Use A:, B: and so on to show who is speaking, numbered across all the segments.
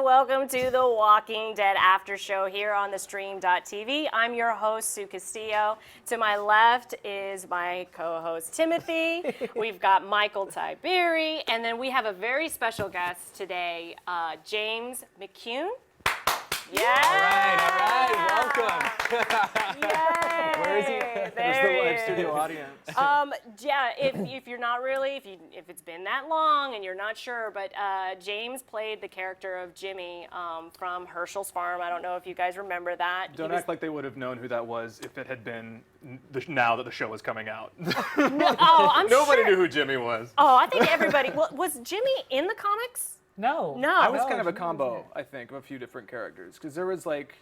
A: welcome to the Walking Dead After Show here on theStream.tv. I'm your host, Sue Castillo. To my left is my co-host, Timothy. We've got Michael Tiberi, and then we have a very special guest today, James McCune.
B: Yeah. All right, welcome.
A: Yay.
B: Where is he?
A: There's
C: the live studio audience.
A: Yeah, if you're not really, if it's been that long and you're not sure, but James played the character of Jimmy from Herschel's Farm. I don't know if you guys remember that.
C: Don't act like they would have known who that was if it had been now that the show was coming out. Nobody knew who Jimmy was.
A: Oh, I think everybody. Was Jimmy in the comics?
B: No.
C: I was kind of a combo, I think, of a few different characters. Because there was like,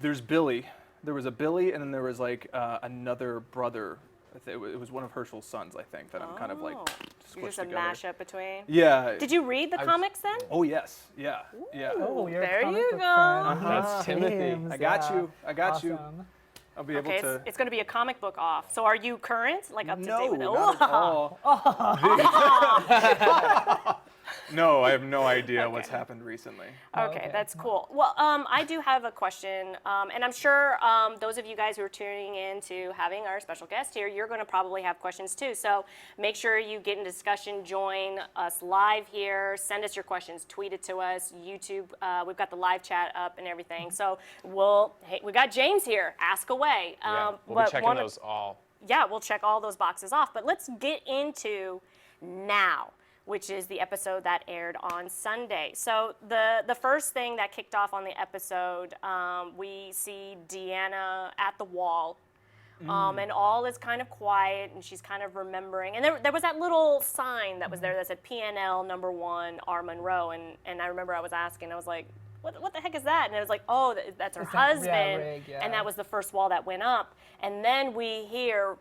C: there's Billy. There was a Billy, and then there was like another brother. It was one of Herschel's sons, I think, that I'm kind of like squished
A: You're just a
C: together.
A: mashup between.
C: Yeah.
A: Did you read the comics then?
C: Oh, yes. Yeah. Yeah.
B: Oh, you're
A: There
B: a comic
A: you
B: book
A: go.
B: fan.
C: That's
B: Timothy.
C: I got you. I got you.
B: Awesome.
C: I'll be able
A: Okay,
C: to.
A: it's going to be a comic book off. So are you current, like up to date with it?
C: Not at all. No, I have no idea what's happened recently.
A: Okay, that's cool. Well, I do have a question, and I'm sure those of you guys who are tuning in to having our special guest here, you're going to probably have questions too. So make sure you get in discussion, join us live here, send us your questions, tweet it to us, YouTube. We've got the live chat up and everything. So we got James here. Ask away.
D: We'll be checking those all.
A: Yeah, we'll check all those boxes off. But let's get into now, which is the episode that aired on Sunday. So the first thing that kicked off on the episode, we see Deanna at the wall, and all is kind of quiet, and she's kind of remembering. And there was that little sign that was there that said PNL #1 R. Monroe, and I remember I was asking, I was like, what the heck is that? And it was like, oh, that's her husband.
B: Rick, yeah.
A: And that was the first wall that went up. And then we hear,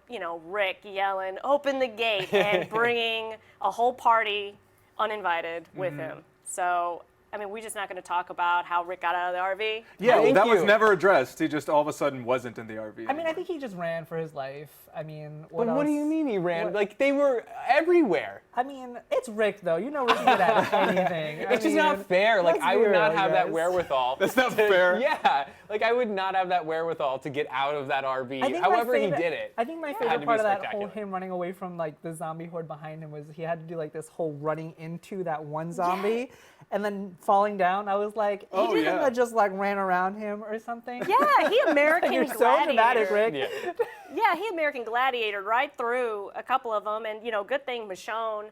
A: Rick yelling, open the gate, and bringing a whole party uninvited with him. So, I mean, we're just not going to talk about how Rick got out of the RV.
C: Yeah, that was never addressed. He just all of a sudden wasn't in the RV.
B: I mean, I think he just ran for his life. I mean,
D: But what do you mean he ran? Like, they were everywhere.
B: I mean, it's Rick, though. You know Rick's good at anything.
D: It's just not fair. Like, I would not have that wherewithal.
C: That's not fair.
D: Yeah. Like, I would not have that wherewithal to get out of that RV. However he did it.
B: I think my
D: had
B: favorite
D: to
B: part
D: be
B: of that whole
D: spectacular.
B: him running away from, like, the zombie horde behind him was he had to do, like, this whole running into that one zombie and then falling down. I was like, he didn't have just, like, ran around him or something.
A: Yeah, he American
B: You're so
A: Gladiator.
B: dramatic, Rick.
D: Yeah.
A: Yeah, he American Gladiator right through a couple of them, and good thing Michonne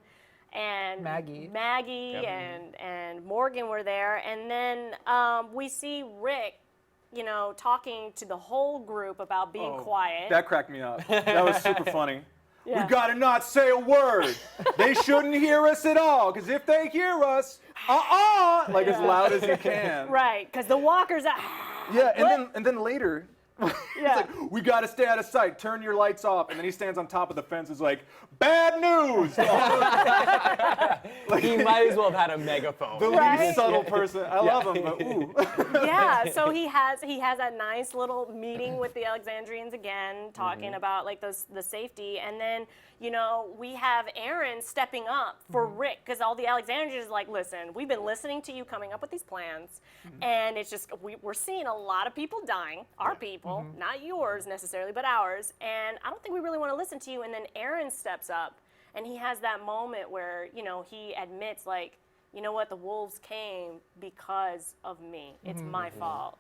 A: and
B: Maggie
A: and Morgan were there, and then we see Rick, talking to the whole group about being quiet.
C: That cracked me up. That was super funny.
A: Yeah.
C: We gotta not say a word. They shouldn't hear us at all, because if they hear us, like as loud as you can.
A: Right, because the walkers.
C: Yeah, and then later. He's like, we gotta stay out of sight. Turn your lights off. And then he stands on top of the fence. And is like, bad news.
D: Like, he might as well have had a megaphone.
C: The least subtle person. I love him, but ooh.
A: Yeah, so he has that nice little meeting with the Alexandrians again, talking about like the safety, and then we have Aaron stepping up for Rick, because all the Alexandrians is like, listen, we've been listening to you coming up with these plans, and it's just we're seeing a lot of people dying, our people, not yours necessarily, but ours, and I don't think we really want to listen to you. And then Aaron steps up, and he has that moment where he admits, like, you know what, the wolves came because of me. It's my fault,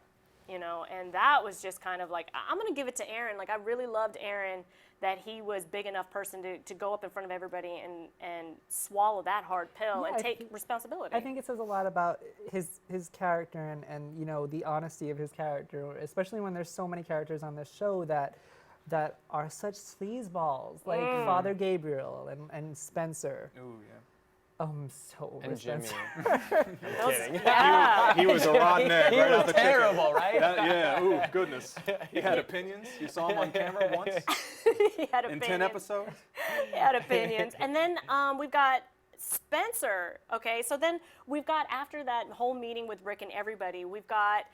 A: and that was just kind of like, I'm going to give it to Aaron. Like, I really loved Aaron, that he was big enough person to go up in front of everybody and swallow that hard pill and take responsibility.
B: I think it says a lot about his character and the honesty of his character, especially when there's so many characters on this show that are such sleazeballs, like Father Gabriel and Spencer.
C: Ooh, yeah.
B: So
D: And Jimmy.
B: Spencer.
D: I'm kidding.
A: Yeah.
C: He was a rotten egg
D: He
C: right
D: was
C: off the chicken.
D: terrible, right?
C: Yeah, ooh, goodness. He had opinions. You saw him on camera once
A: He had
C: in
A: opinions.
C: 10 episodes.
A: He had opinions. And then we've got Spencer. Okay, so then we've got, after that whole meeting with Rick and everybody, we've got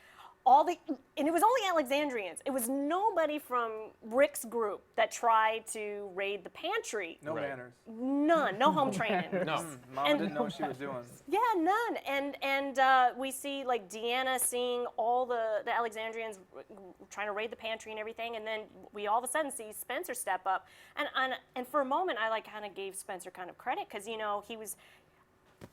A: and it was only Alexandrians. It was nobody from Rick's group that tried to raid the pantry.
C: No
D: Right.
C: manners.
A: None, no home training.
D: No.
C: Mama didn't know what she was doing.
A: Yeah, none. And we see like Deanna seeing all the Alexandrians trying to raid the pantry and everything, and then we all of a sudden see Spencer step up, and for a moment I like kind of gave Spencer kind of credit because he was.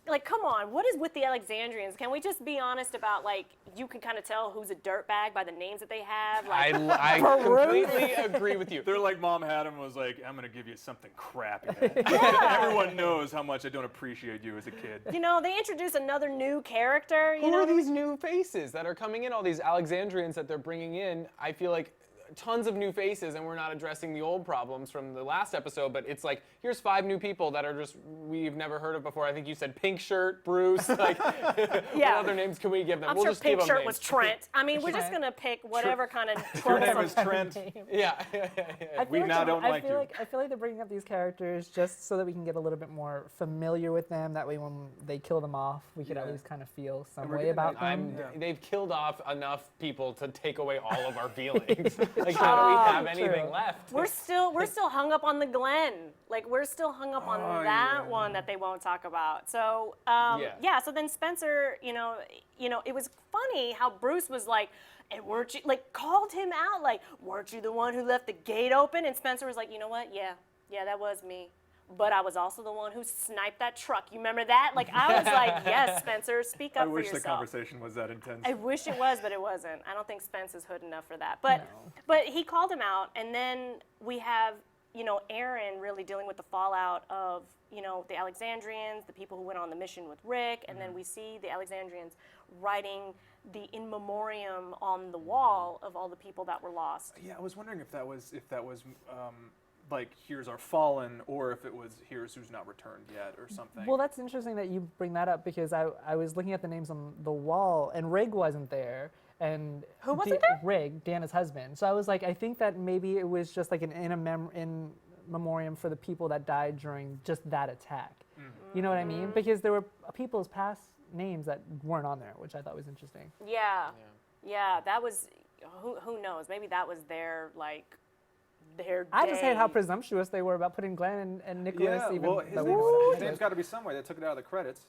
A: Like, come on, what is with the Alexandrians? Can we just be honest about, like, you can kind of tell who's a dirtbag by the names that they have? Like,
D: I completely agree with you.
C: They're like Mom had him was like, I'm gonna give you something crappy. Everyone knows how much I don't appreciate you as a kid.
A: They introduce another new character.
D: Who are these new faces that are coming in? All these Alexandrians that they're bringing in. I feel like tons of new faces, and we're not addressing the old problems from the last episode, but it's like, here's 5 new people that are just, we've never heard of before. I think you said Pink Shirt, Bruce, like,
A: Yeah.
D: what other names can we give them?
A: I'm
D: We'll
A: sure
D: just
A: Pink
D: give them
A: Shirt
D: names.
A: was Trent. I mean, we're just going to pick whatever kind of
C: Your name
A: troublesome.
C: is Trent.
D: Yeah.
B: I feel
C: like you.
B: I feel like they're bringing up these characters just so that we can get a little bit more familiar with them. That way, when they kill them off, we could at
C: Yeah.
B: least kind of feel some
C: we're
B: way
C: getting
B: about
C: that-
B: them.
D: They've killed off enough people to take away all of our feelings. Like, how do we have anything
B: true.
D: left?
A: We're still hung up on the Glen. Like, we're still hung up on that one that they won't talk about. So so then Spencer, it was funny how Bruce was like, and weren't you, like, called him out, like, weren't you the one who left the gate open? And Spencer was like, you know what? Yeah, that was me. But I was also the one who sniped that truck. You remember that? Like, I was like, yes, Spencer, speak up
C: I
A: for
C: wish
A: yourself.
C: the conversation was that intense.
A: I wish it was, but it wasn't. I don't think Spence is hood enough for that. But he called him out, and then we have, Aaron really dealing with the fallout of, the Alexandrians, the people who went on the mission with Rick, and then we see the Alexandrians writing the in memoriam on the wall of all the people that were lost.
C: Yeah, I was wondering if that was like, here's our fallen, or if it was here's who's not returned yet, or something.
B: Well, that's interesting that you bring that up because I was looking at the names on the wall and Rig wasn't there. And
A: Who wasn't there?
B: Rig, Deanna's husband. So I was like, I think that maybe it was just like an in memoriam for the people that died during just that attack. You know what I mean? Because there were people's past names that weren't on there, which I thought was interesting.
A: Yeah, that was, who knows? Maybe that was their day.
B: I just hate how presumptuous they were about putting Glenn and Nicholas.
C: yeah,
B: even
C: well, his
B: though
C: name's got to be somewhere. They took it out of the credits.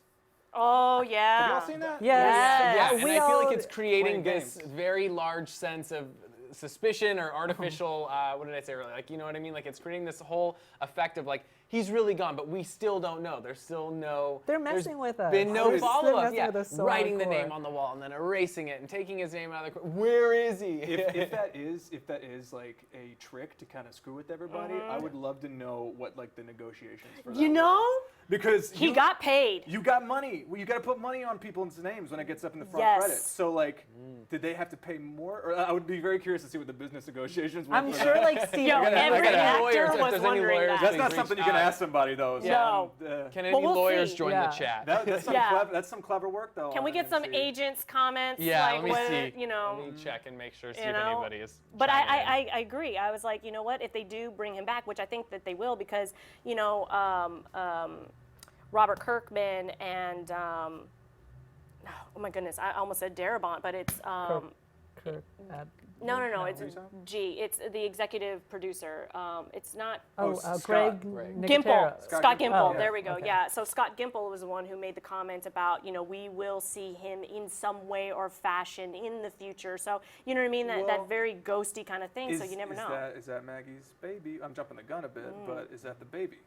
A: Oh, yeah.
C: Have y'all seen that?
B: Yes.
D: Yeah, and
B: We
D: I feel
B: all-
D: like it's creating
C: Playing
D: this
C: games.
D: very large sense of suspicion or artificial, what did I say earlier? Like, you know what I mean? Like, it's creating this whole effect of, like, he's really gone, but we still don't know. There's still no...
B: They're messing with us.
D: Been no
B: They're
D: follow-up.
B: messing
D: Yeah,
B: with us so
D: writing the
B: hardcore.
D: name on the wall and then erasing it and taking his name out of the... Where is he?
C: If that is like a trick to kind of screw with everybody, I would love to know what like the negotiations for that were. Because
A: He got paid.
C: You got money. Well, you got to put money on people's names when it gets up in the front
A: Yes.
C: credits. So, like, did they have to pay more? Or I would be very curious to see what the business negotiations were.
B: I'm
C: for
B: sure
C: that.
B: like Steve.
A: Yo,
C: I gotta-
A: every
C: I gotta-
A: actor
D: lawyers, if
A: was
D: there's any
A: wondering
D: lawyers,
A: that.
C: That's
D: please
C: not
D: reach
C: something you can
D: out.
C: ask somebody, though. So,
A: No.
D: Can any
A: Well, we'll
D: lawyers
A: see.
D: join
B: Yeah.
D: the chat?
C: that's some
A: Yeah.
C: that's some clever work, though.
A: Can we get some
C: see.
A: agents' comments?
D: Yeah,
A: like
D: let me
A: what,
D: see.
A: You know.
D: Let me check and make sure, see
A: You
D: if
A: know?
D: anybody is
A: But
D: chiming in.
A: I agree. I was like, you know what? If they do bring him back, which I think that they will, because Robert Kirkman and oh my goodness, I almost said Darabont, but it's
B: Kirk,
A: no, it's
C: Russo?
A: G. It's the executive producer. It's not.
C: Scott.
B: Greg
A: Gimple,
B: Nicotero.
A: Scott Gimple.
B: Oh,
A: There we go.
B: okay.
A: Yeah. So Scott Gimple was the one who made the comment about, we will see him in some way or fashion in the future. So you know what I mean? That
C: Well,
A: very ghosty kind of thing. So you never know.
C: Is that Maggie's baby? I'm jumping the gun a bit, but is that the baby?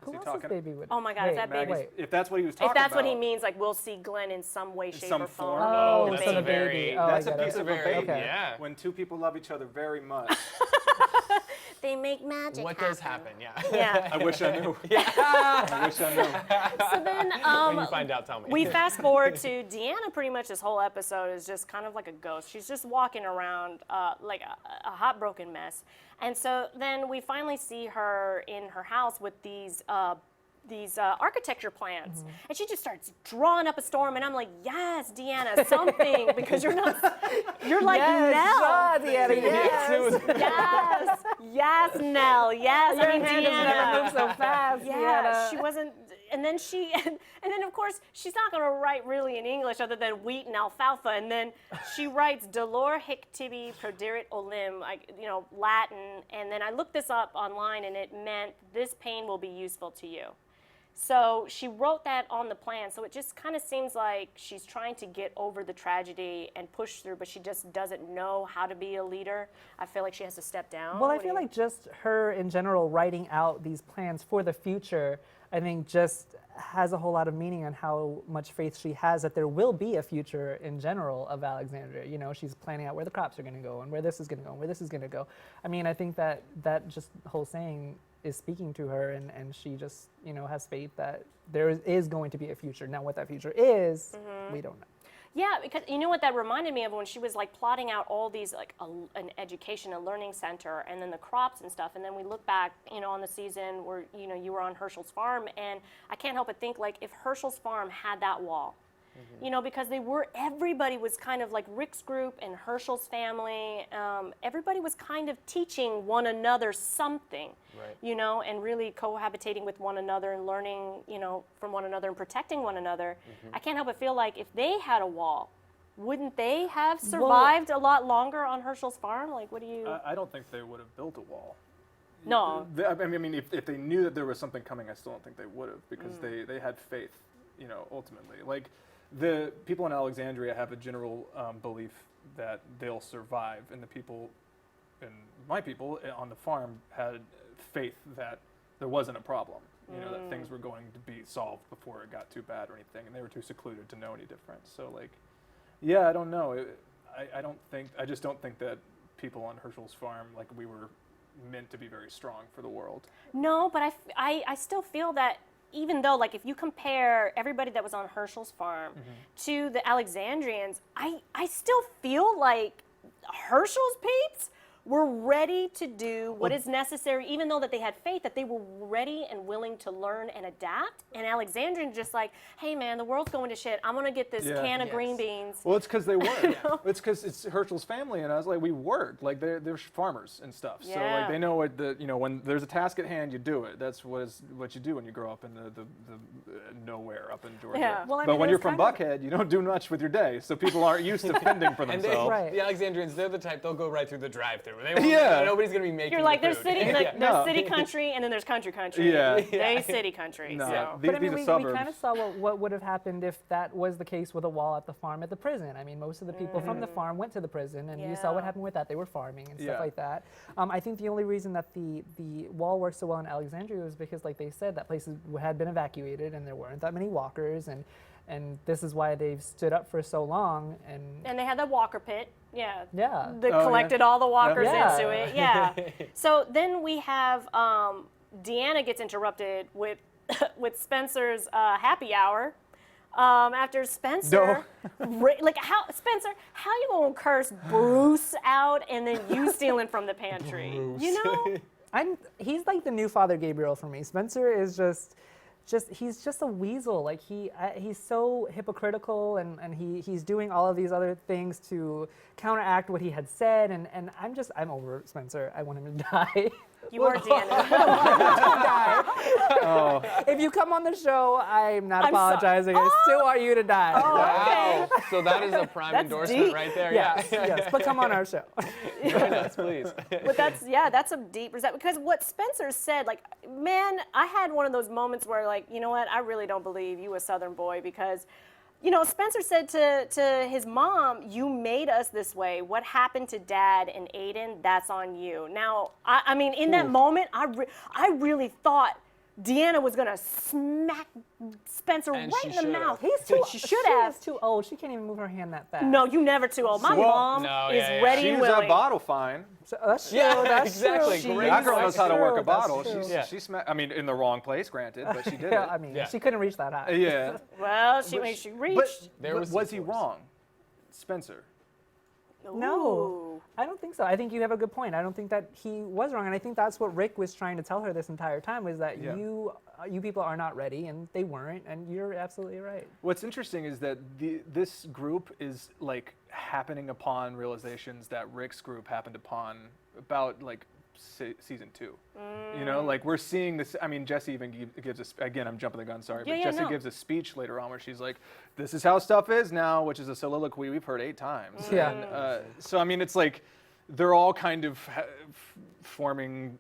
B: Who
C: he
B: else's
C: talking-
B: baby would?
A: Oh my God, is that baby-
C: Maggie's,
B: Wait.
C: if that's what he was talking
A: If that's
C: about.
A: what he means, like we'll see Glenn in some way, shape,
C: some
A: or
C: form.
A: form.
B: Oh,
A: in
D: that's
A: the
B: so the
D: a
A: baby.
D: very-
B: baby. Oh,
C: That's
B: I
C: a
B: get
C: piece
B: it.
C: of a
D: very-
C: baby.
D: yeah.
C: When two people love each other very much.
A: They make magic.
D: What does happen? Yeah.
A: Yeah.
C: I wish I knew. I wish I knew.
A: So then
D: When you find out, tell me.
A: we fast forward to Deanna. Pretty much this whole episode is just kind of like a ghost. She's just walking around like a hot broken mess. And so then we finally see her in her house with these architecture plans, and she just starts drawing up a storm. And I'm like, yes, Deanna, something, because you're not, you're like
B: Yes,
A: Nell.
B: Shaw, Deanna, yes.
A: Yes, yes, Nell. Yes,
B: Your
A: I mean
B: hand has never
A: Deanna.
B: moved so fast,
A: Yeah,
B: Deanna.
A: she wasn't. and then she, and then of course she's not going to write really in English other than wheat and alfalfa, and then she writes dolor hic tibi proderet olim, Latin, and then I looked this up online, and it meant this pain will be useful to you. So she wrote that on the plan, so it just kind of seems like she's trying to get over the tragedy and push through, but she just doesn't know how to be a leader. I feel like she has to step down.
B: Well, I feel like just her in general writing out these plans for the future, I think just has a whole lot of meaning on how much faith she has that there will be a future in general of Alexandria. You know, she's planning out where the crops are going to go and where this is going to go and where this is going to go. I mean, I think that just whole saying is speaking to her, and she just, has faith that there is going to be a future. Now, what that future is, we don't know.
A: Yeah, because you know what that reminded me of when she was like plotting out all these like an education, a learning center, and then the crops and stuff. And then we look back, on the season where you were on Herschel's farm, and I can't help but think like if Herschel's farm had that wall, because everybody was kind of like Rick's group and Herschel's family. Everybody was kind of teaching one another something,
D: right.
A: And really cohabitating with one another and learning, from one another and protecting one another. I can't help but feel like if they had a wall, wouldn't they have survived a lot longer on Herschel's farm? Like, what do you?
C: I don't think they would have built a wall.
A: No.
C: I mean, if they knew that there was something coming, I still don't think they would have, because they had faith, ultimately. Like, the people in Alexandria have a general belief that they'll survive, and the people, and my people on the farm had faith that there wasn't a problem, that things were going to be solved before it got too bad or anything, and they were too secluded to know any difference. So, like, yeah, I don't know. I just don't think that people on Herschel's farm, like, we were meant to be very strong for the world.
A: No, but I still feel that even though, like, if you compare everybody that was on Herschel's farm to the Alexandrians, I still feel like Herschel's peeps were ready to do what is necessary, even though that they had faith, that they were ready and willing to learn and adapt. And Alexandrians just like, hey man, the world's going to shit. I'm gonna get this can of green beans.
C: Well, it's because they were. It's because it's Herschel's family, and I was like, we worked. Like, they're farmers and stuff. So, like, they know what when there's a task at hand, you do it. That's what you do when you grow up in the nowhere up in Georgia.
A: Yeah.
B: Well, I
C: but
B: mean,
C: when
B: it
C: you're
B: was
C: from
B: kind of-
C: Buckhead, you don't do much with your day. So people aren't used to fending for
D: And
C: themselves.
B: Right.
D: the Alexandrians, they're the type, they'll go right through the drive-through. They won't, nobody's going to be making
A: You're like,
D: the
A: there's
D: food.
A: city, like,
C: No.
A: there's city country, and then there's country country.
C: Yeah.
A: They city country.
C: No.
A: So.
C: These
B: But I mean,
C: are
B: we
C: suburbs.
B: kind of saw what would have happened if that was the case with a wall at the farm at the prison. I mean, most of the people from the farm went to the prison, and you saw what happened with that. They were farming and stuff like that. I think the only reason that the wall worked so well in Alexandria was because, like they said, that place had been evacuated, and there weren't that many walkers, and this is why they've stood up for so long.
A: And they had the walker pit. Yeah.
B: Yeah.
A: That collected all the walkers
B: Yeah.
A: into it. Yeah. So then we have Deanna gets interrupted with Spencer's happy hour. After Spencer, Spencer, how you gonna curse Bruce out and then you stealing from the pantry?
B: He's like the new Father Gabriel for me. Spencer is just he's just a weasel. Like he's so hypocritical, and he's doing all of these other things to counteract what he had said, and I'm over Spencer. I want him to die.
A: You are Deanna.
B: If you come on the show, I'm not apologizing. I still want you to die.
D: Wow. So that is a prime
A: That's
D: endorsement
A: deep.
D: right there.
B: Yes,
D: Yeah.
B: yes, but come on our show.
D: Join us, please.
A: But that's a deep resentment, because what Spencer said, like, man, I had one of those moments where, like, you know what, I really don't believe you a Southern boy, because Spencer said to his mom, you made us this way. What happened to Dad and Aiden, that's on you. Now, I mean, in that moment, I really thought Deanna was going to smack Spencer
D: And
A: right
D: she
A: in the
D: should've.
A: mouth. She should
B: She
A: have.
B: is too old. She can't even move her hand that fast.
A: No, you never too old. My mom is ready
C: She
A: and
C: was
A: willing.
C: a bottle fine.
B: So that's true.
D: Yeah,
B: that's
D: exactly.
B: True.
D: Great
C: That girl knows how to work a
B: That's
C: bottle.
B: true.
C: She I mean, in the wrong place, granted, but she did
B: Yeah,
C: it.
B: I mean,
D: Yeah.
B: she couldn't reach that high.
C: Yeah.
A: Well, she reached.
D: There
C: But
D: was
C: was
D: some
C: he
D: force.
C: wrong, Spencer?
B: No, I don't think so. I think you have a good point. I don't think that he was wrong, and I think that's what Rick was trying to tell her this entire time, was that you people are not ready, and they weren't, and you're absolutely right.
C: What's interesting is that this group is like happening upon realizations that Rick's group happened upon about like season 2. You know, like we're seeing this. I mean, Jessie even gives us, again, I'm jumping the gun, sorry, but Jessie gives a speech later on where she's like, "This is how stuff is now," which is a soliloquy we've heard 8 times.
B: Yeah.
C: And, so I mean, it's like they're all kind of forming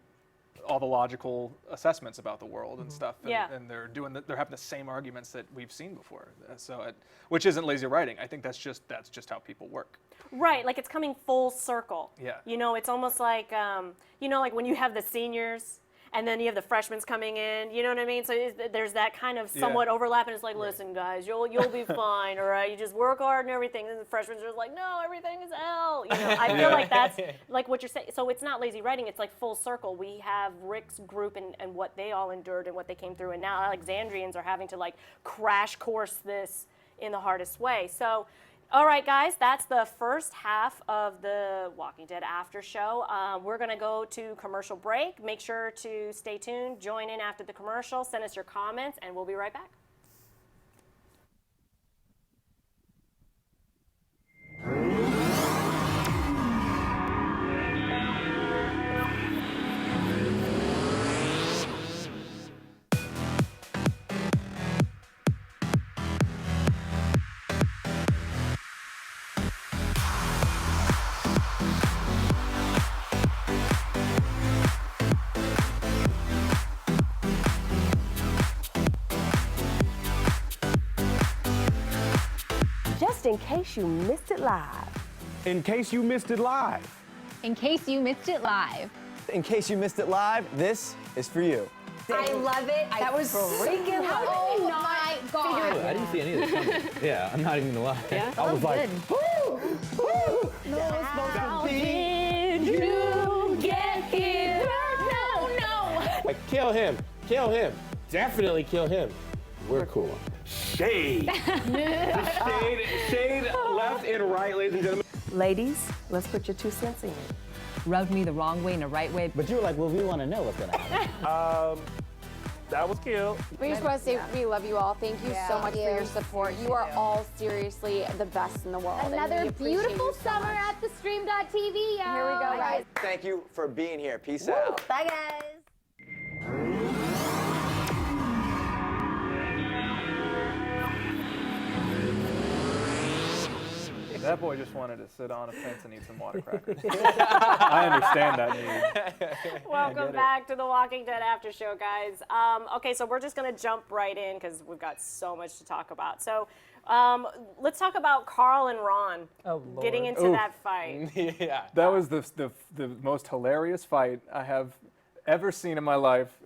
C: all the logical assessments about the world and stuff, and they're having the same arguments that we've seen before. So, which isn't lazy writing. I think that's just how people work.
A: Right, like it's coming full circle.
C: Yeah.
A: You know, it's almost like like when you have the seniors and then you have the freshmen coming in. You know what I mean? So there's that kind of somewhat overlap, and it's like, listen, guys, you'll be fine. All right, you just work hard and everything. And the freshmen are just like, no, everything is hell. You know, I feel like that's like what you're saying. So it's not lazy writing. It's like full circle. We have Rick's group and what they all endured and what they came through, and now Alexandrians are having to like crash course this in the hardest way. So. All right, guys, that's the first half of the Walking Dead after show. We're going to go to commercial break. Make sure to stay tuned. Join in after the commercial. Send us your comments, and we'll be right back. Just in case you missed it live.
E: In case you missed it live.
F: In case you missed it live.
G: In case you missed it live, this is for you.
H: I love it. That was freaking
F: How did you my God.
E: I didn't see any of this coming. Yeah, I'm not even gonna lie.
F: Yeah?
E: I was like,
F: How did you get here? No.
I: Kill him. Kill him. Definitely kill him. We're cool.
E: shade. Shade left and right, ladies and gentlemen.
H: Ladies, let's put your 2 cents in.
J: Rubbed me the wrong way in the right way.
G: But you were like, well, we want to know what's going to happen.
E: That was cute.
K: We just want to say we love you all. Thank you so much for your support. You are all seriously the best in the world. and we
F: Another
K: appreciate
F: beautiful
K: you so
F: summer
K: much.
F: at theStream.tv, y'all.
K: Here we go, guys.
G: Thank you for being here. Peace out.
H: Bye, guys.
C: That boy just wanted to sit on a fence and eat some water crackers. I understand that need.
A: Welcome back to the Walking Dead after show, guys. Okay, so we're just going to jump right in because we've got so much to talk about. So let's talk about Carl and Ron getting into that fight.
D: Yeah.
C: That was the most hilarious fight I have ever seen in my life.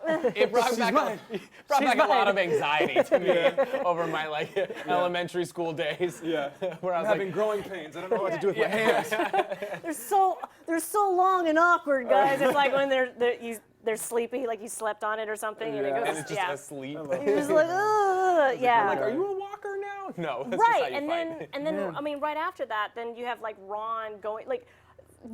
D: It brought back a lot of anxiety to me over my elementary school days.
C: Yeah.
D: Where I was
C: having growing pains. I don't know what to do with my hands.
A: They're so long and awkward, guys. It's like when they're sleepy, like you slept on it or something, and it goes,
D: and it's just asleep.
A: You're just like, ugh, yeah.
D: Like, are you a walker now? No. That's
A: Right,
D: just how you fight.
A: and then I mean, right after that, then you have like Ron going like.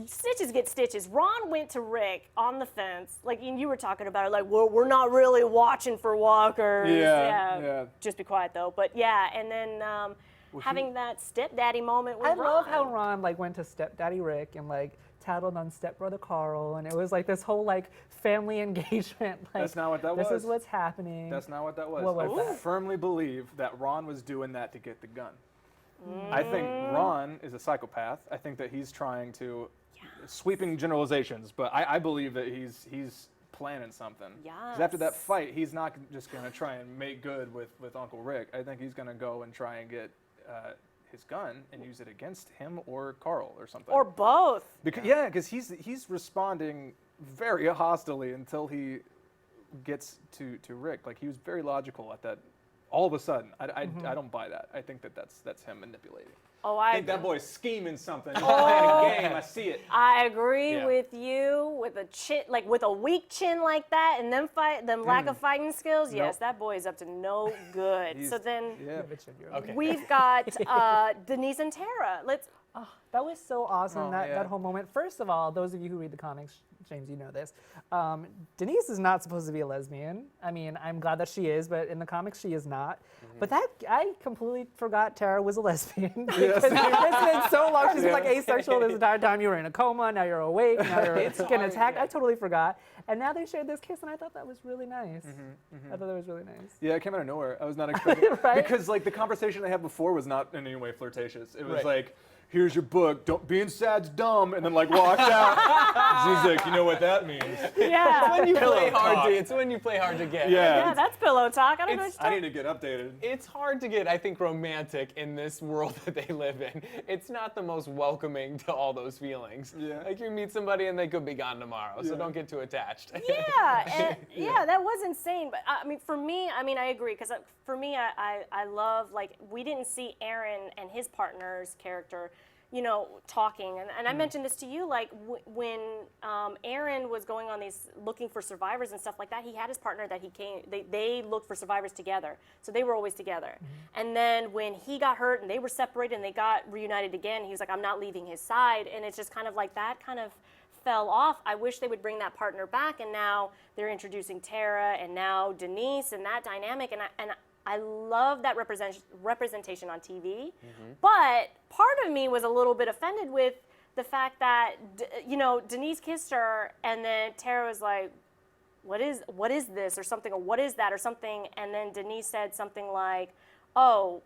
A: Stitches get stitches. Ron went to Rick on the fence, like you were talking about it, like, well, we're not really watching for walkers.
C: Yeah.
A: Just be quiet though. But yeah, and then having that stepdaddy moment with
B: I
A: Ron.
B: love how Ron like went to stepdaddy Rick and like tattled on stepbrother Carl, and it was like this whole like family engagement. Like,
C: That's not what that was.
B: This is what's happening.
C: That's not what that was.
B: What was
C: I
B: that?
C: firmly believe that Ron was doing that to get the gun. I think Ron is a psychopath. I think that he's trying to, sweeping generalizations, but I believe that he's planning something. 'Cause after that fight, he's not just going to try and make good with Uncle Rick. I think he's going to go and try and get his gun and use it against him or Carl or something.
A: Or both.
C: Because he's responding very hostilely until he gets to Rick. Like, he was very logical at that. All of a sudden, I don't buy that. I think that's him manipulating.
A: Oh,
C: I think that boy's scheming something. He's playing a game. I see it.
A: I agree with you. With a chin, like with a weak chin like that, and them lack of fighting skills. Yes, that boy is up to no good. So then we've got Denise and Tara.
B: That was so awesome, that whole moment. First of all, those of you who read the comics James, you know this. Denise is not supposed to be a lesbian. I mean, I'm glad that she is, but in the comics she is not. But that I completely forgot Tara was a lesbian because it's been so long. She's been like asexual this entire time. You were in a coma, now you're awake, now you're getting attacked. I totally forgot. And now they shared this kiss, and I thought that was really nice. I thought that was really nice.
C: Yeah, it came out of nowhere. I was not expecting it.
B: Right?
C: Because like the conversation they had before was not in any way flirtatious. It was like, here's your book, don't being sad's dumb, and then like walked out. She's like, you know what that means.
A: Yeah.
D: When you play hard
C: talk.
D: to, it's when you play hard to get.
A: Yeah, that's pillow talk. I don't know what
C: I
A: you're
C: need to get updated.
D: It's hard to get, I think, romantic in this world that they live in. It's not the most welcoming to all those feelings.
C: Yeah.
D: Like you meet somebody and they could be gone tomorrow, so don't get too attached.
A: Yeah, and that was insane. But I mean, for me, I agree because for me, I love like we didn't see Aaron and his partner's character, talking. And I mentioned this to you, like when Aaron was going on these looking for survivors and stuff like that, he had his partner that they looked for survivors together. So they were always together. And then when he got hurt and they were separated and they got reunited again, he was like, I'm not leaving his side. And it's just kind of like that kind of fell off. I wish they would bring that partner back. And now they're introducing Tara and now Denise and that dynamic. And I love that representation on TV, but part of me was a little bit offended with the fact that Denise kissed her, and then Tara was like, "What is this?" or something, or "What is that?" or something, and then Denise said something like, "Oh,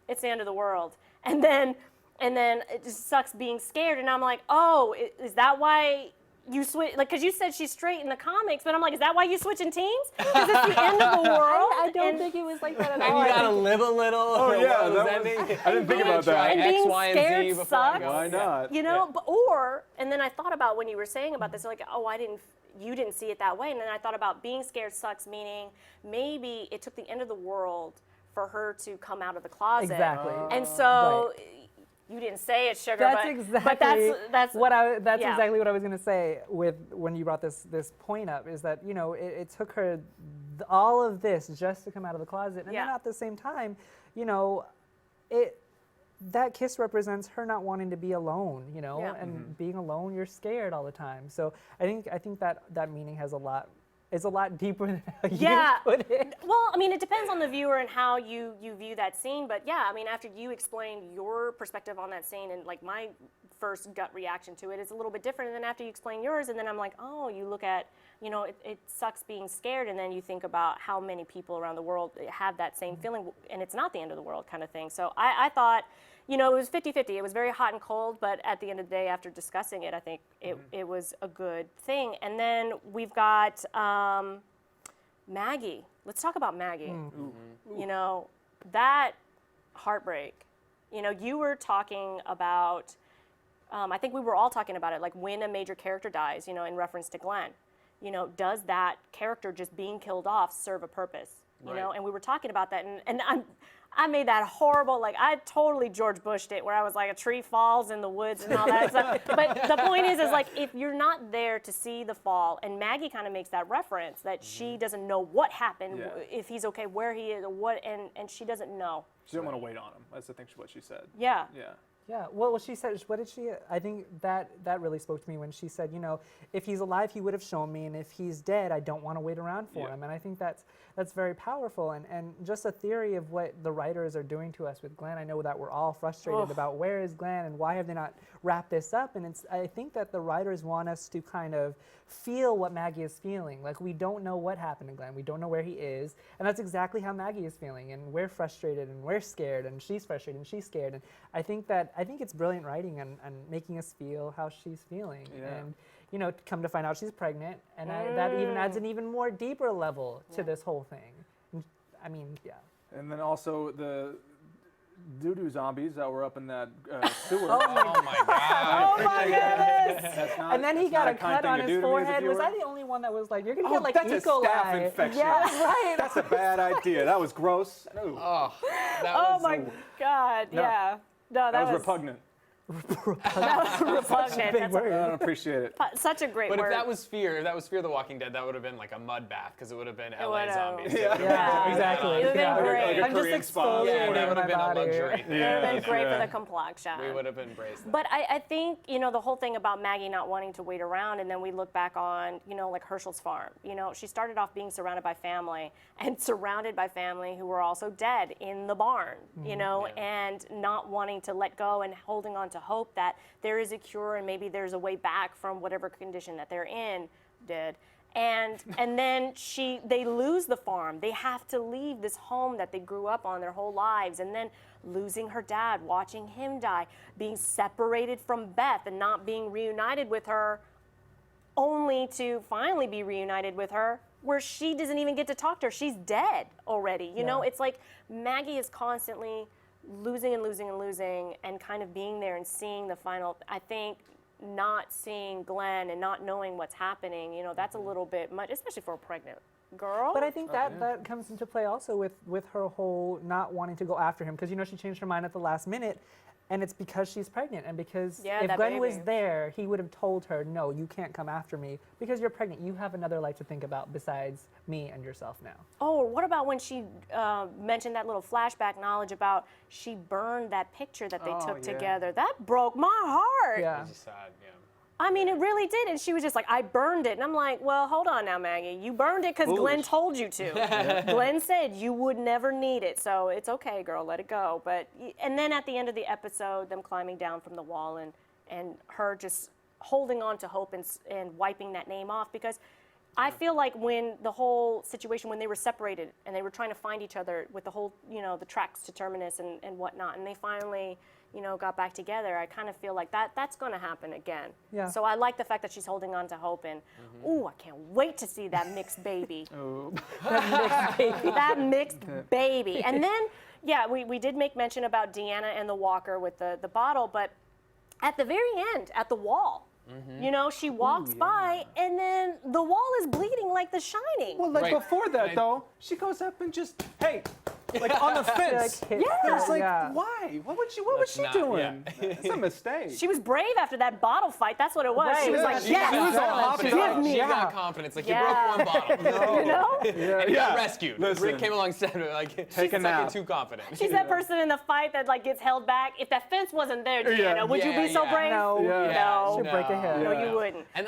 A: it's the end of the world," and then it just sucks being scared, and I'm like, "Oh, is that why?" You switch, like, because you said she's straight in the comics, but I'm like, is that why you switching teams? Because it's the end of the world.
B: I don't think it was like that at
D: And
B: all.
D: you gotta live a little.
C: Oh yeah, I didn't think about that.
A: And
D: X,
A: being
D: Y, and Z
A: scared
D: before I
A: sucks.
D: go.
C: Why not?
A: And then I thought about when you were saying about this, like, oh, you didn't see it that way. And then I thought about being scared sucks, meaning maybe it took the end of the world for her to come out of the closet.
B: Exactly.
A: And so.
B: Right.
A: You didn't say it, sugar.
B: That's
A: but
B: exactly
A: that's
B: exactly what I was gonna say with when you brought this point up, is that it took her all of this just to come out of the closet, and then at the same time, that kiss represents her not wanting to be alone, and being alone, you're scared all the time. So I think that meaning has a lot. It's a lot deeper than how you put it.
A: Well, I mean, it depends on the viewer and how you view that scene. But yeah, I mean, after you explained your perspective on that scene, and like my first gut reaction to it is a little bit different than after you explain yours. And then I'm like, oh, you look at, it sucks being scared. And then you think about how many people around the world have that same feeling, and it's not the end of the world kind of thing. So I thought, it was 50-50. It was very hot and cold, but at the end of the day, after discussing it, I think it was a good thing. And then we've got Maggie. Let's talk about Maggie. That heartbreak. You were talking about, I think we were all talking about it, like when a major character dies, in reference to Glenn. Does that character just being killed off serve a purpose? And we were talking about that, and I made that horrible, like I totally George Bushed it, where I was like a tree falls in the woods and all that stuff. But the point is like if you're not there to see the fall, and Maggie kind of makes that reference that she doesn't know what happened, if he's okay, where he is, what, and she doesn't know.
C: She didn't want to wait on him. That's I think what she said.
A: Yeah.
C: Yeah.
B: Yeah, well, she said, what did she, I think that really spoke to me when she said, if he's alive, he would have shown me, and if he's dead, I don't want to wait around for him. And I think that's very powerful, and just a theory of what the writers are doing to us with Glenn. I know that we're all frustrated about where is Glenn and why have they not wrapped this up, and I think that the writers want us to kind of feel what Maggie is feeling. Like, we don't know what happened to Glenn, we don't know where he is, and that's exactly how Maggie is feeling, and we're frustrated, and we're scared, and she's frustrated, and she's scared, and I think it's brilliant writing and making us feel how she's feeling. And come to find out she's pregnant, and that even adds an even more deeper level to this whole thing. I mean,
C: And then also the doo-doo zombies that were up in that sewer.
D: Oh my God.
B: oh my goodness! And then he
C: that's
B: got
C: not
B: a
C: kind
B: cut
C: thing
B: on
C: to do
B: his
C: to me as a
B: forehead. Was
C: viewer.
B: I the only one that was like, you're gonna get like
C: that's
B: E.
C: a
B: coli?
C: staph infection.
B: Yeah, right.
C: That's a bad idea. That was gross. No.
D: Oh, that
A: Oh
D: was
A: my God!
C: No.
A: Yeah. No,
C: that was repugnant.
A: Repugnant.
B: Big
A: That's
B: word.
C: I don't appreciate it.
A: such a great
D: But
A: word.
D: if that was Fear the Walking Dead, that would have been like a mud bath because it would have been LA
A: would've.
D: zombies.
B: Yeah, exactly.
A: It would've been
B: Yeah.
A: great.
C: Like a
B: I'm just
C: Korean spa.
B: exfoliating
D: Yeah, that would
B: my
D: have been a
B: body.
D: luxury.
A: It would have been great for the complexion.
D: We would have embraced that.
A: But I think, the whole thing about Maggie not wanting to wait around, and then we look back on, like Herschel's farm. She started off being surrounded by family and surrounded by family who were also dead in the barn, and not wanting to let go and holding on to hope that there is a cure and maybe there's a way back from whatever condition that they're in, dead. And then they lose the farm. They have to leave this home that they grew up on their whole lives, and then losing her dad, watching him die, being separated from Beth and not being reunited with her, only to finally be reunited with her where she doesn't even get to talk to her. She's dead already. It's like Maggie is constantly losing and losing and losing and kind of being there and seeing the final. I think not seeing Glenn and not knowing what's happening, that's a little bit much, especially for a pregnant girl.
B: But I think that comes into play also with her whole not wanting to go after him, because she changed her mind at the last minute, and it's because she's pregnant, and because if Glenn was there, he would have told her, no, you can't come after me because you're pregnant. You have another life to think about besides me and yourself now.
A: Oh, what about when she mentioned that little flashback knowledge about she burned that picture that they took together? That broke my heart.
B: Yeah.
D: It's sad, yeah.
A: I mean, it really did. And she was just like, I burned it. And I'm like, well, hold on now, Maggie. You burned it because Glenn told you to. Glenn said you would never need it. So it's okay, girl, let it go. And then at the end of the episode, them climbing down from the wall and her just holding on to hope and wiping that name off, because I feel like when the whole situation, when they were separated and they were trying to find each other with the whole, the tracks to Terminus and whatnot, and they finally, got back together, I kind of feel like that's going to happen again.
B: Yeah.
A: So I like the fact that she's holding on to hope, and ooh, I can't wait to see that mixed baby. That mixed baby. And then, we did make mention about Deanna and the walker with the bottle, but at the very end, at the wall, she walks by, and then the wall is bleeding like The Shining.
C: Well, before that, though, she goes up and just, hey, like on the fence. It's like, why? What was she doing? It's a mistake.
A: She was brave after that bottle fight. That's what it was.
B: Right.
A: She was like,
D: She
A: yes, give me.
D: She got confidence. Like, you broke one bottle. And you got rescued.
C: Listen.
D: Rick came along and said, like,
C: Take a nap.
D: too confident.
A: She's that person in the fight that gets held back. If that fence wasn't there, Deanna, would you be so brave?
B: No.
A: No.
B: She'd break a head.
A: No, you wouldn't.
D: And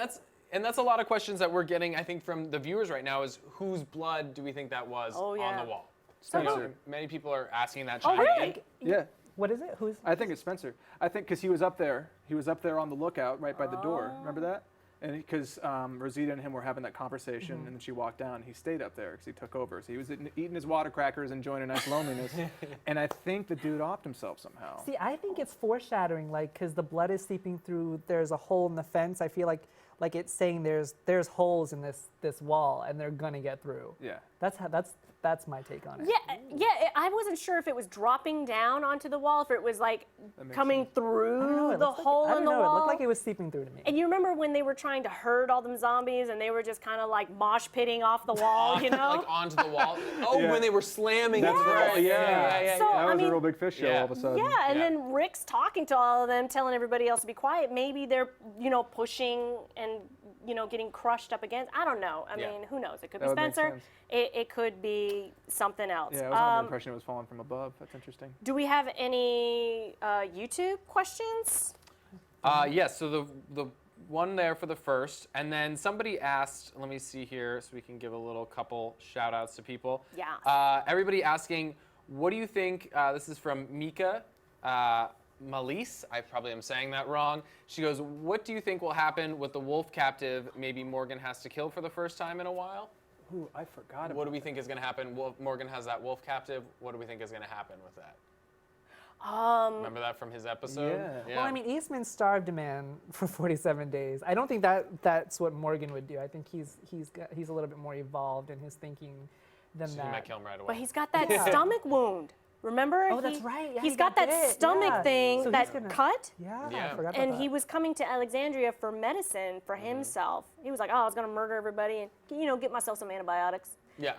D: that's a lot of questions that we're getting, I think, from the viewers right now, is whose blood do we think that was on the wall?
C: Spencer.
D: Many people are asking that.
A: Oh, really?
C: Yeah.
B: What is it? Who's?
C: I think it's Spencer. I think because he was up there. He was up there on the lookout right by the door. Remember that? And because Rosita and him were having that conversation, and then she walked down. He stayed up there because he took over. So he was eating his water crackers, enjoying a nice loneliness. And I think the dude offed himself somehow.
B: See, I think it's foreshadowing, because the blood is seeping through. There's a hole in the fence. I feel like it's saying there's holes in this wall, and they're gonna get through.
C: Yeah.
B: That's my take on it.
A: Yeah. I wasn't sure if it was dropping down onto the wall, if it was coming through the hole in the wall.
B: It looked like it was seeping through to me.
A: And you remember when they were trying to herd all them zombies, and they were just kind of mosh pitting off the wall,
D: Like onto the wall. Oh, when they were slamming.
C: That's right.
D: Yeah.
A: So,
C: That was a real big fish show all of a sudden.
A: Yeah, and then Rick's talking to all of them, telling everybody else to be quiet. Maybe they're, pushing and, getting crushed up against. I don't know. I mean, who knows? It could be
C: That would make
A: Spencer.
C: sense.
A: It could be something else.
C: Yeah, I was under the impression it was falling from above. That's interesting.
A: Do we have any YouTube questions?
D: Yes, so the one there for the first, and then somebody asked, let me see here so we can give a little couple shout outs to people.
A: Yeah.
D: Everybody asking, what do you think, this is from Mika Malise, I probably am saying that wrong. She goes, what do you think will happen with the wolf captive maybe Morgan has to kill for the first time in a while?
C: Ooh, I forgot about
D: What do we think is going to happen? Morgan has that wolf captive. What do we think is going to happen with that? Remember that from his episode?
C: Yeah.
B: Well, I mean, Eastman starved a man for 47 days. I don't think that's what Morgan would do. I think he's a little bit more evolved in his thinking than
D: So
B: that.
D: you might kill him right away.
A: But he's got that stomach wound. Remember?
B: Oh, that's right. Yeah,
A: he's
B: he
A: got
B: got
A: that
B: bit.
A: stomach
B: Yeah.
A: thing,
B: So
A: that
B: he's gonna-
A: cut.
B: Yeah, I
D: Yeah.
B: forgot about
A: And
B: that.
A: he was coming to Alexandria for medicine for himself. He was like, oh, I was going to murder everybody and, get myself some antibiotics.
D: Yeah.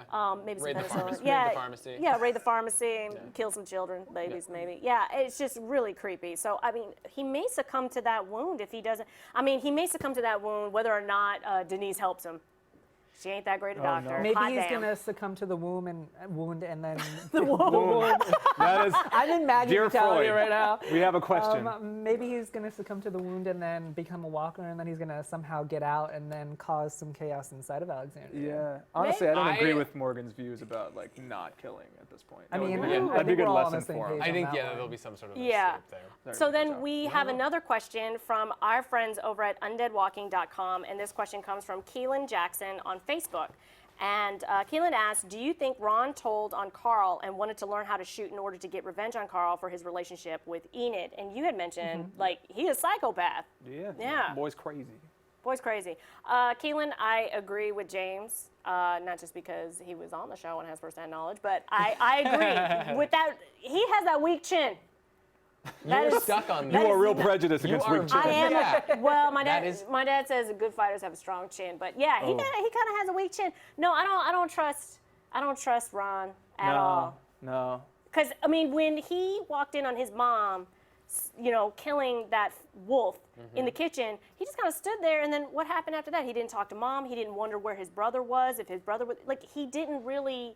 A: Maybe some
D: Raid the
A: penicillin.
D: pharmacy.
A: Yeah,
D: Raid the pharmacy.
A: Yeah, raid the pharmacy, kill some children, babies maybe. Yeah, it's just really creepy. So I mean, he may succumb to that wound if he doesn't. I mean, he may succumb to that wound whether or not Denise helps him. She ain't that great a doctor.
B: Maybe
A: Hot
B: he's
A: damn.
B: gonna succumb to the wound and then
A: The wound.
C: That is,
B: I'm in Maggie
C: dear
B: mentality
C: Freud,
B: right now.
C: we have a question.
B: Maybe he's gonna succumb to the wound and then become a walker, and then he's gonna somehow get out and then cause some chaos inside of Alexandria.
C: Yeah, honestly, I don't agree
D: I-
C: with Morgan's views about like not killing at this point.
B: I
C: That would
B: mean,
C: be-
B: I
C: that'd be a
B: think
C: good
B: we're all on the
C: lesson
B: same
C: for him.
B: page.
D: I think,
B: on that one.
D: there'll be some sort of
A: Yeah.
D: escape there.
A: So then we have another question from our friends over at undeadwalking.com, and this question comes from Keelan Jackson on Facebook. And Keelan asks, do you think Ron told on Carl and wanted to learn how to shoot in order to get revenge on Carl for his relationship with Enid? And you had mentioned, like, he's a psychopath.
C: Yeah.
A: Yeah.
C: Boy's crazy.
A: Boy's crazy. Keelan, I agree with James, not just because he was on the show and has firsthand knowledge, but I agree with that. He has that weak chin. That
D: You're
A: is-
D: stuck on
C: You
D: that.
C: are real prejudiced
D: You
C: against
D: are
C: weak chin.
A: I am.
D: Yeah.
A: Well, my
D: That
A: dad.
D: is-
A: My dad says good fighters have a strong chin, but yeah, he kind of has a weak chin. No, I don't trust Ron at all.
C: No.
A: Because I mean, when he walked in on his mom, killing that wolf in the kitchen, he just kind of stood there. And then what happened after that? He didn't talk to mom. He didn't wonder where his brother was. If his brother was he didn't really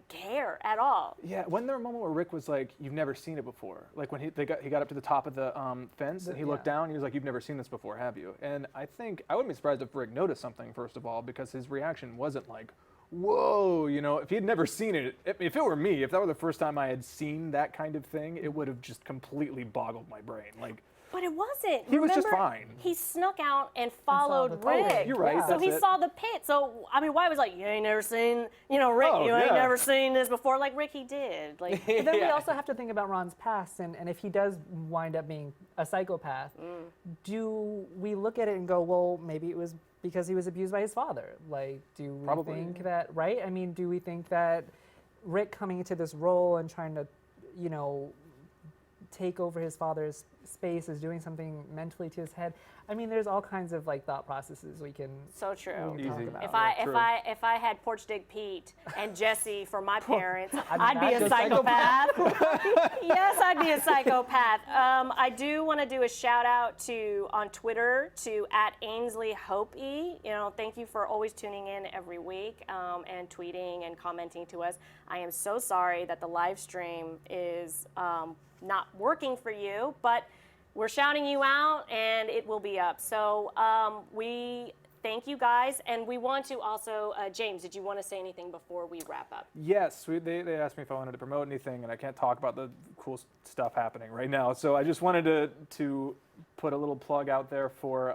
A: care at all.
C: Yeah, wasn't there a moment where Rick was like, "You've never seen it before"? Like when he got up to the top of the fence and he looked down, he was like, "You've never seen this before, have you?" And I think I wouldn't be surprised if Rick noticed something first of all, because his reaction wasn't like, "Whoa," if he had never seen it. If it were me, if that were the first time I had seen that kind of thing, it would have just completely boggled my brain. Like.
A: But it wasn't.
C: He was just
A: Remember,
C: fine.
A: He snuck out and followed
B: the
A: Rick.
B: pit.
C: You're right,
A: So
C: that's
A: he
C: it.
A: saw the pit. So I mean, why was like, you ain't never seen, Rick,
C: Oh,
A: you ain't
C: yeah.
A: never seen this before. Like Rick, he did. Like,
B: But then we also have to think about Ron's past, and if he does wind up being a psychopath, do we look at it and go, well, maybe it was because he was abused by his father? Like, do we
C: Probably.
B: think that, right? I mean, do we think that Rick coming into this role and trying to, take over his father's space is doing something mentally to his head? I mean, there's all kinds of thought processes we can
A: so true.
B: talk
C: Easy.
B: about.
A: If I had Porch Dig Pete and Jesse for my parents, I'd be
B: not
A: a
B: a
A: psychopath. Yes, I'd be a psychopath. I do want to do a shout out on Twitter to @AinsleyHopeE. Thank you for always tuning in every week and tweeting and commenting to us. I am so sorry that the live stream is not working for you, but we're shouting you out and it will be up. So we thank you guys, and we want to also, James, did you want to say anything before we wrap up?
C: Yes, they asked me if I wanted to promote anything, and I can't talk about the cool stuff happening right now. So I just wanted to put a little plug out there for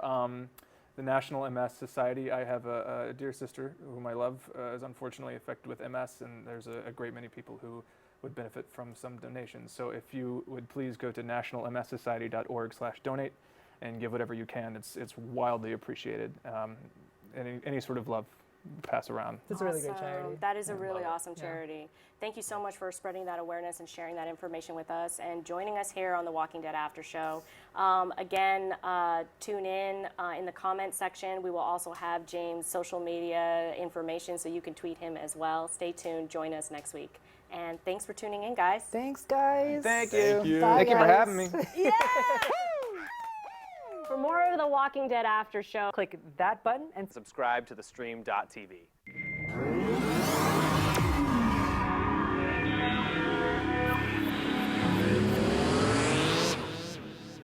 C: the National MS Society. I have a dear sister whom I love is unfortunately affected with MS, and there's a great many people who would benefit from some donations. So if you would please go to nationalmssociety.org/donate and give whatever you can. It's wildly appreciated. Any sort of love pass around.
B: It's a really great charity.
A: That is a really awesome charity. Thank you so much for spreading that awareness and sharing that information with us and joining us here on the Walking Dead After Show. Again, tune in the comment section. We will also have James' social media information so you can tweet him as well. Stay tuned. Join us next week. And thanks for tuning in, guys.
B: Thanks, guys.
C: Thank you.
B: Bye,
C: Thank you for
B: guys.
C: having me.
A: For more of the Walking Dead After Show,
B: Click that button and
E: Subscribe to theStream.tv.